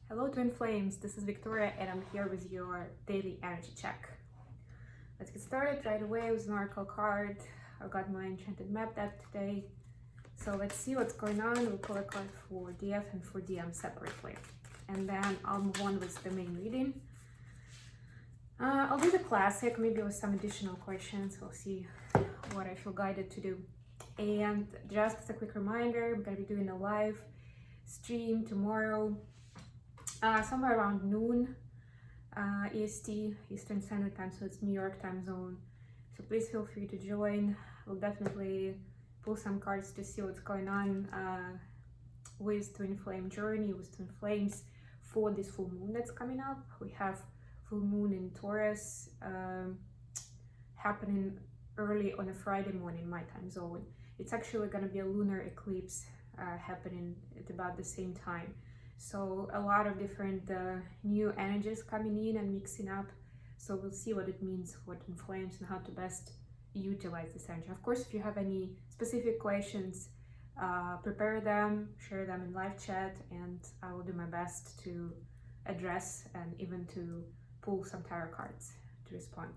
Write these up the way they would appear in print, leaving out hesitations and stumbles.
Hello Twin Flames, this is Victoria and I'm here with your daily energy check. Let's get started right away with an oracle card. I got my enchanted map deck today. So let's see what's going on. We'll pull a card for DF and for DM separately. And then I'll move on with the main reading. I'll do the classic, maybe with some additional questions. We'll see what I feel guided to do. And just as a quick reminder, I'm going to be doing a live stream tomorrow. Somewhere around noon EST, Eastern Standard Time, so it's New York time zone. So please feel free to join. We'll definitely pull some cards to see what's going on with Twin Flame journey, with Twin Flames for this full moon that's coming up. We have full moon in Taurus happening early on a Friday morning, my time zone. It's actually going to be a lunar eclipse happening at about the same time. So a lot of different new energies coming in and mixing up. So we'll see what it means for Twin Flames and how to best utilize this energy. Of course, if you have any specific questions, prepare them, share them in live chat, and I will do my best to address and even to pull some tarot cards to respond.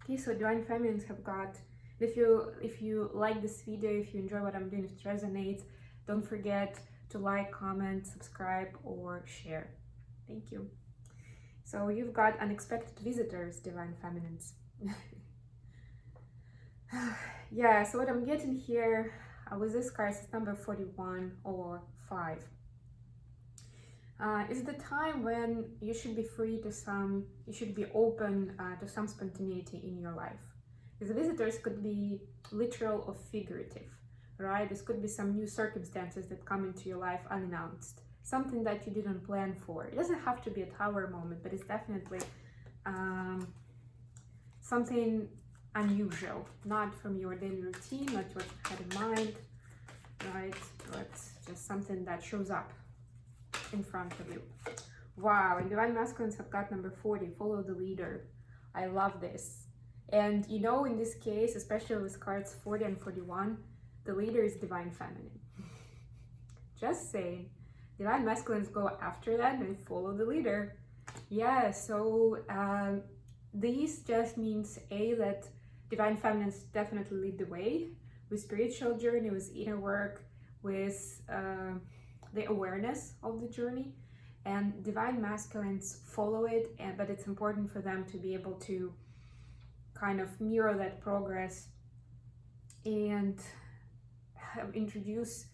Okay, so Divine Feminines have got, if you like this video, if you enjoy what I'm doing, if it resonates, don't forget to like, comment, subscribe, or share. Thank you. So you've got unexpected visitors, Divine Feminines. Yeah, so what I'm getting here with this card is number 41 or 5. Is the time when you should be free to you should be open to some spontaneity in your life. Because the visitors could be literal or figurative. Right? This could be some new circumstances that come into your life unannounced. Something that you didn't plan for. It doesn't have to be a tower moment, but it's definitely something unusual. Not from your daily routine, not what you had in mind, right? But just something that shows up in front of you. Wow, and Divine Masculines have got number 40, follow the leader. I love this. And you know, in this case, especially with cards 40 and 41, the leader is Divine Feminine. Just saying. Divine Masculines go after that and follow the leader. Yeah, so this just means that Divine Feminines definitely lead the way with spiritual journey, with inner work, with the awareness of the journey. And Divine Masculines follow it, but it's important for them to be able to kind of mirror that progress and introduce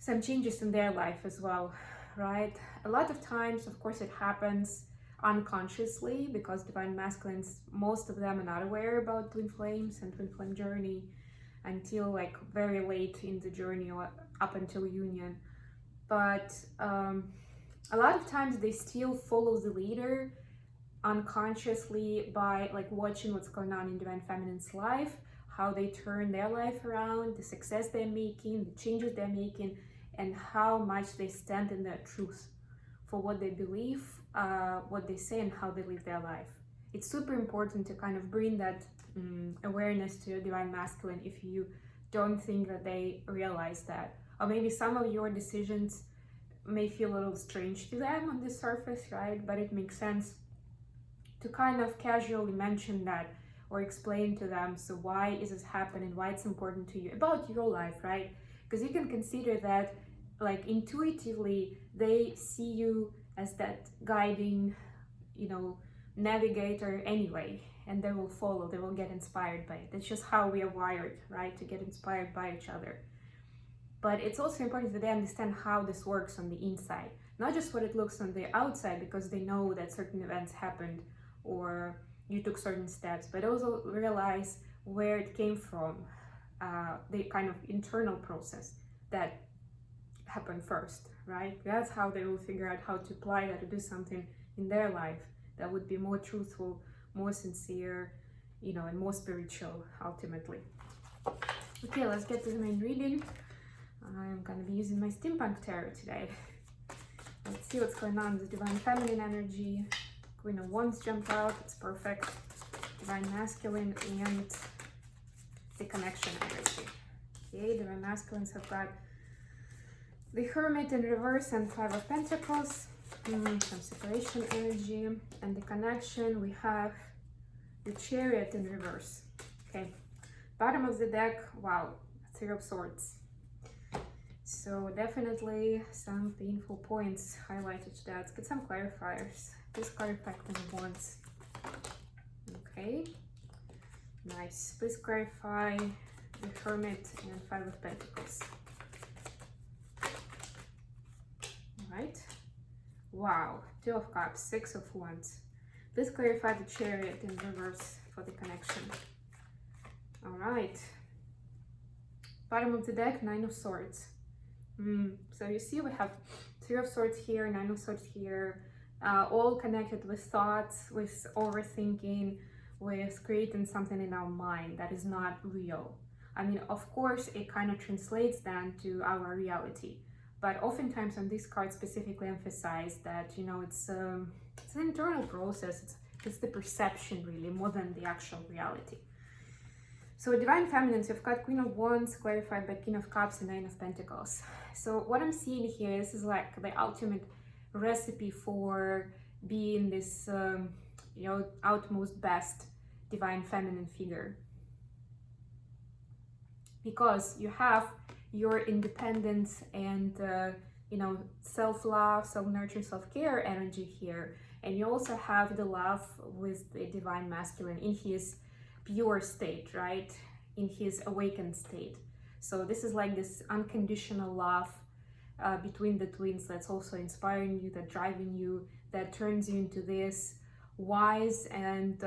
some changes in their life as well, right? A lot of times, of course, it happens unconsciously because Divine Masculines, most of them are not aware about Twin Flames and Twin Flame journey until like very late in the journey or up until union. But a lot of times they still follow the leader unconsciously by like watching what's going on in Divine Feminine's life, how they turn their life around, the success they're making, the changes they're making, and how much they stand in their truth for what they believe, what they say, and how they live their life. It's super important to kind of bring that awareness to your Divine Masculine if you don't think that they realize that. Or maybe some of your decisions may feel a little strange to them on the surface, right? But it makes sense to kind of casually mention that or explain to them, so why is this happening, why it's important to you, about your life, right? Because you can consider that like intuitively they see you as that guiding, navigator anyway, and they will follow, they will get inspired by it. That's just how we are wired, right? To get inspired by each other. But it's also important that they understand how this works on the inside, not just what it looks on the outside, because they know that certain events happened or you took certain steps, but also realize where it came from, the kind of internal process that happened first, right? That's how they will figure out how to apply that to do something in their life that would be more truthful, more sincere, and more spiritual ultimately. Okay, let's get to the main reading. I'm gonna be using my steampunk tarot today. Let's see what's going on with Divine Feminine energy. Queen of Wands jumped out, it's perfect. Divine Masculine and the connection energy. Okay, Divine Masculines have got The Hermit in reverse and Five of Pentacles. Some separation energy. And the connection, we have the Chariot in reverse. Okay. Bottom of the deck, wow, Three of Swords. So definitely some painful points highlighted to that. Let's get some clarifiers. Please clarify Queen of Wands. Okay. Nice. Please clarify the Hermit and Five of Pentacles. Right? Wow. Two of Cups, Six of Wands. Please clarify the Chariot in reverse for the connection. All right. Bottom of the deck, Nine of Swords. So you see we have Three of Swords here, Nine of Swords here, all connected with thoughts, with overthinking, with creating something in our mind that is not real. I mean, of course, it kind of translates then to our reality. But oftentimes on this card specifically emphasize that, you know, it's an internal process. It's the perception really more than the actual reality. So Divine Feminines, you've got Queen of Wands clarified by King of Cups and Nine of Pentacles. So what I'm seeing here, this is like the ultimate recipe for being this, you know, utmost best Divine Feminine figure. Because you have your independence and, you know, self-love, self-nurture, self-care energy here. And you also have the love with the Divine Masculine in his pure state, right? In his awakened state. So this is like this unconditional love between the twins that's also inspiring you, that driving you, that turns you into this wise and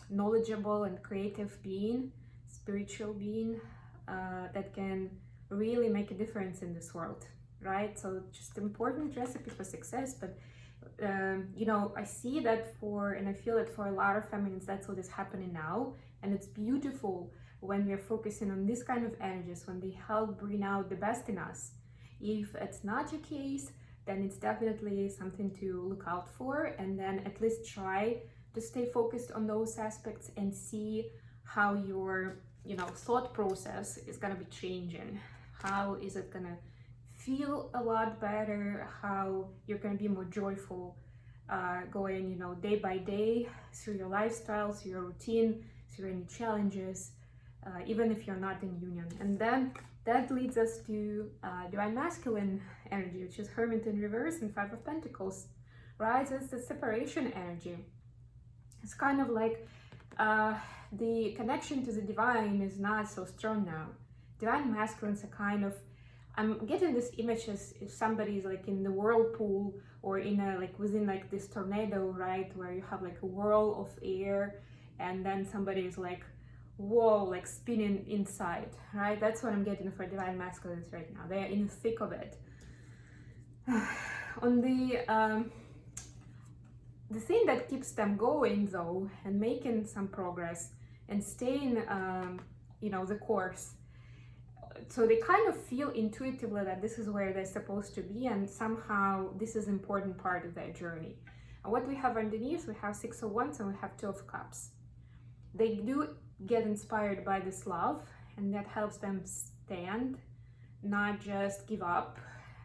knowledgeable and creative being, spiritual being that can really make a difference in this world, right? So just important recipe for success. But you know, I see that and I feel that for a lot of feminines, that's what is happening now. And it's beautiful when we're focusing on this kind of energies, when they help bring out the best in us. If it's not your case, then it's definitely something to look out for, and then at least try to stay focused on those aspects and see how your, you know, thought process is going to be changing. How is it going to feel a lot better, how you're going to be more joyful going, you know, day by day through your lifestyle, through your routine, through any challenges, even if you're not in union. And then that leads us to Divine Masculine energy, which is Hermit in reverse and Five of Pentacles, right? So it's the separation energy. It's kind of like the connection to the divine is not so strong now. Divine Masculines are kind of, I'm getting this image as if somebody is like in the whirlpool or in a, like within like this tornado, right? Where you have like a whirl of air and then somebody is like, whoa, like spinning inside, right? That's what I'm getting for Divine Masculines right now. They are in the thick of it. On the thing that keeps them going though and making some progress and staying, you know, the course. So they kind of feel intuitively that this is where they're supposed to be, and somehow this is an important part of their journey. And what we have underneath, we have Six of Wands and we have Two of Cups. They do get inspired by this love, and that helps them stand, not just give up,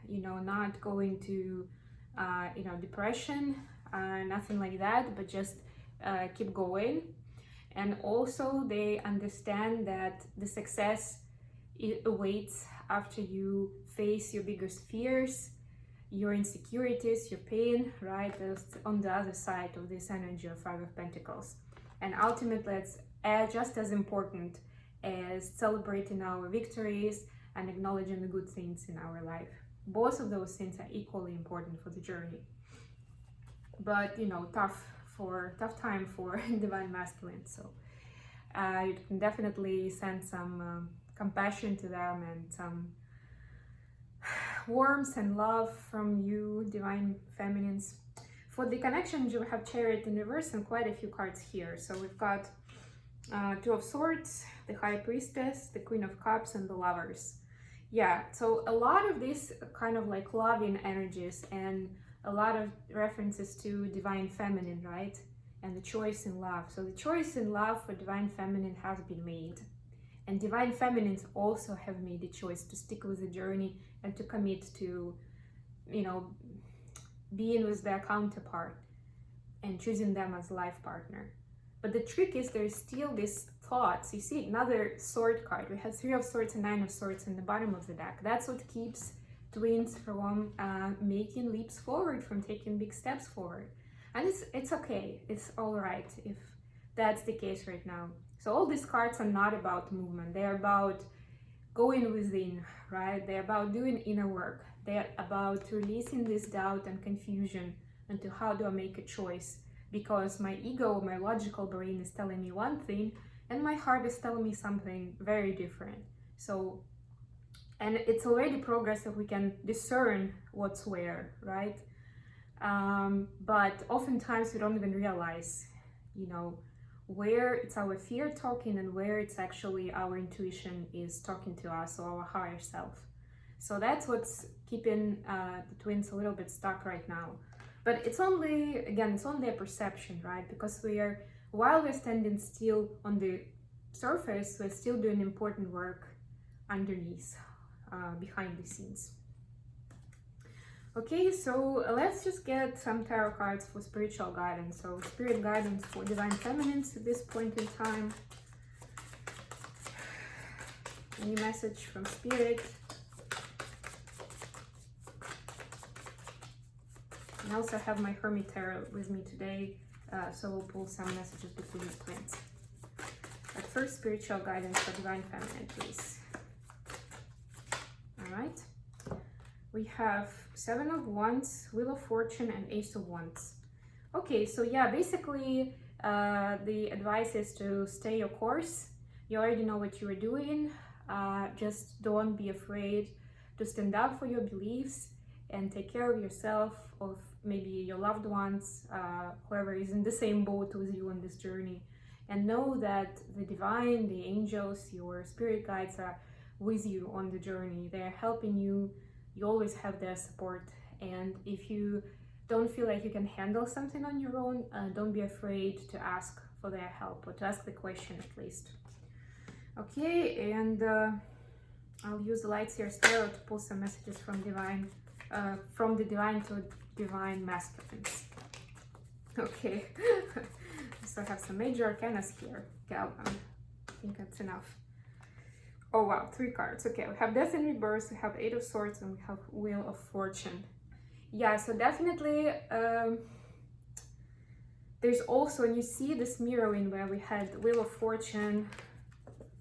you know, not go into, you know, depression, nothing like that, but just keep going. And also they understand that the success it awaits after you face your biggest fears, your insecurities, your pain, right? That's on the other side of this energy of Five of Pentacles. And ultimately, it's just as important as celebrating our victories and acknowledging the good things in our life. Both of those things are equally important for the journey. But, you know, tough time for Divine Masculine. So you can definitely send some compassion to them and some warmth and love from you, Divine Feminines. For the connections, you have Chariot in reverse and quite a few cards here. So we've got Two of Swords, the High Priestess, the Queen of Cups, and the Lovers. Yeah, so a lot of these kind of like loving energies and a lot of references to Divine Feminine, right? And the choice in love. So the choice in love for Divine Feminine has been made. And Divine Feminines also have made the choice to stick with the journey and to commit to, you know, being with their counterpart and choosing them as life partner. But the trick is there's still these thoughts. You see another sword card. We have 3 of swords and 9 of swords in the bottom of the deck. That's what keeps twins from making leaps forward, from taking big steps forward. And it's okay. It's all right if that's the case right now. So all these cards are not about movement. They're about going within, right? They're about doing inner work. They're about releasing this doubt and confusion into how do I make a choice, because my ego, my logical brain is telling me one thing and my heart is telling me something very different. So, and it's already progress that we can discern what's where, right? But oftentimes we don't even realize, you know, where it's our fear talking and where it's actually our intuition is talking to us, or our higher self. So that's what's keeping the twins a little bit stuck right now. But it's only, again, it's only a perception, right? Because while we're standing still on the surface, we're still doing important work underneath, behind the scenes. Okay, so let's just get some tarot cards for spiritual guidance. So spirit guidance for divine feminines at this point in time. Any message from spirit? I also have my Hermit Tarot with me today, so we'll pull some messages between the twins. But first, spiritual guidance for divine feminine, please. All right. We have 7 of Wands, Wheel of Fortune, and Ace of Wands. Okay, so yeah, basically the advice is to stay your course. You already know what you are doing. Just don't be afraid to stand up for your beliefs and take care of yourself, of maybe your loved ones, whoever is in the same boat with you on this journey. And know that the divine, the angels, your spirit guides are with you on the journey. They're helping you. You always have their support. And if you don't feel like you can handle something on your own, don't be afraid to ask for their help, or to ask the question at least. Okay, and I'll use the Lightseer's Tarot to pull some messages from the divine to divine masculines. Okay, so I have some major arcanas here. Okay, I think that's enough. Oh wow, 3 cards. Okay, we have Death in Reverse, we have 8 of Swords, and we have Wheel of Fortune. Yeah, so definitely there's also, and you see this mirroring where we had Wheel of Fortune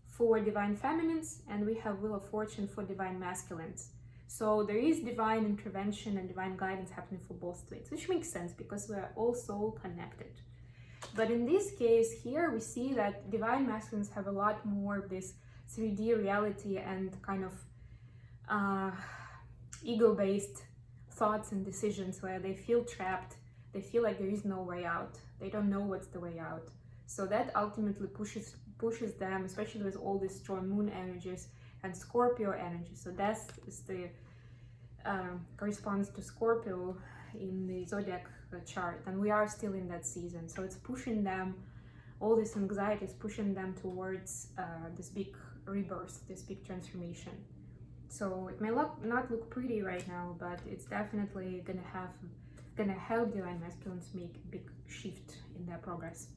for divine feminines and we have Wheel of Fortune for divine masculines. So there is divine intervention and divine guidance happening for both twins, which makes sense because we're all soul connected. But in this case here, we see that divine masculines have a lot more of this 3D reality and kind of ego-based thoughts and decisions where they feel trapped. They feel like there is no way out. They don't know what's the way out. So that ultimately pushes them, especially with all these strong moon energies and Scorpio energy. So that is the corresponds to Scorpio in the zodiac chart, and we are still in that season. So it's pushing them, all this anxiety is pushing them towards this big rebirth, this big transformation. So it may not look pretty right now, but it's definitely gonna help divine masculines make a big shift in their progress.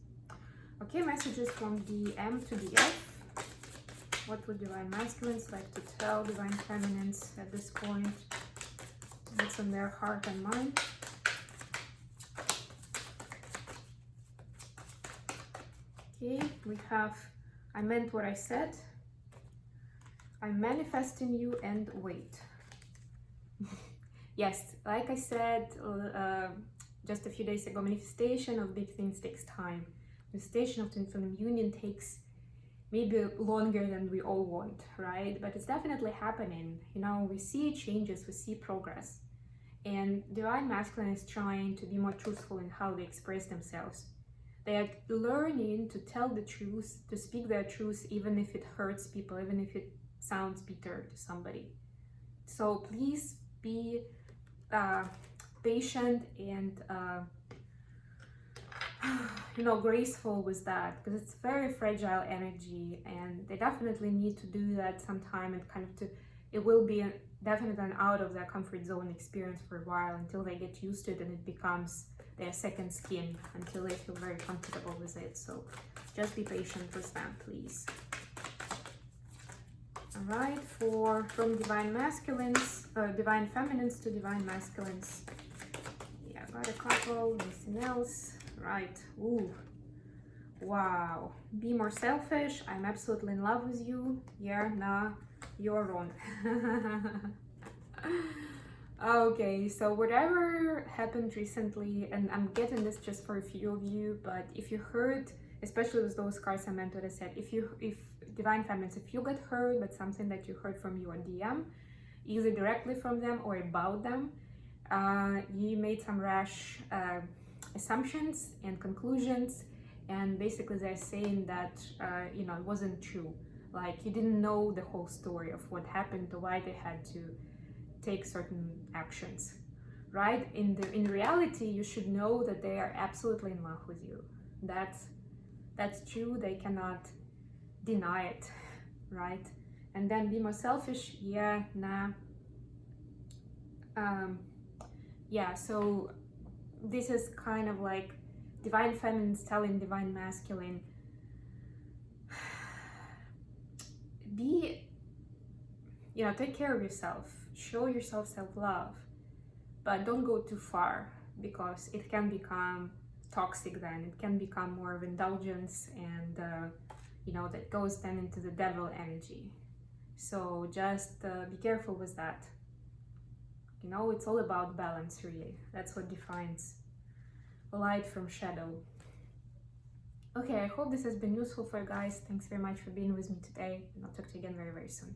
Okay, messages from the M to the F. What would divine masculines like to tell divine feminines at this point? What's on their heart and mind? Okay, we have, I meant what I said. I'm manifesting you and wait. Yes, like I said just a few days ago, manifestation of big things takes time. Manifestation of twin union takes maybe longer than we all want, right? But it's definitely happening. You know, we see changes, we see progress. And divine masculine is trying to be more truthful in how they express themselves. They are learning to tell the truth, to speak their truth, even if it hurts people, even if it sounds bitter to somebody. So please be patient and graceful with that, because it's very fragile energy, and they definitely need to do that sometime and kind of to it will be definitely an out of their comfort zone experience for a while, until they get used to it and it becomes their second skin, until they feel very comfortable with it. So just be patient with them, please. All right, from divine masculines, divine feminines to divine masculines. Yeah, got a couple. Anything else? Right. Ooh. Wow. Be more selfish. I'm absolutely in love with you. Yeah, nah, you're wrong. Okay, so whatever happened recently, and I'm getting this just for a few of you, but if you heard, especially with those cards, I meant what I said, if divine feminines, if you got hurt by something that you heard from you on DM, either directly from them or about them, you made some rash assumptions and conclusions, and basically they're saying that you know, it wasn't true. Like, you didn't know the whole story of what happened or why they had to take certain actions, right? In reality, you should know that they are absolutely in love with you. That's true. They cannot deny it, right? And then be more selfish. Yeah, nah. Yeah, so this is kind of like divine feminines telling divine masculine, take care of yourself, show yourself self-love, but don't go too far, because it can become toxic. Then it can become more of indulgence, and that goes then into the devil energy. So just be careful with that. It's all about balance, really. That's what defines light from shadow. Okay, I hope this has been useful for you guys. Thanks very much for being with me today, and I'll talk to you again very, very soon.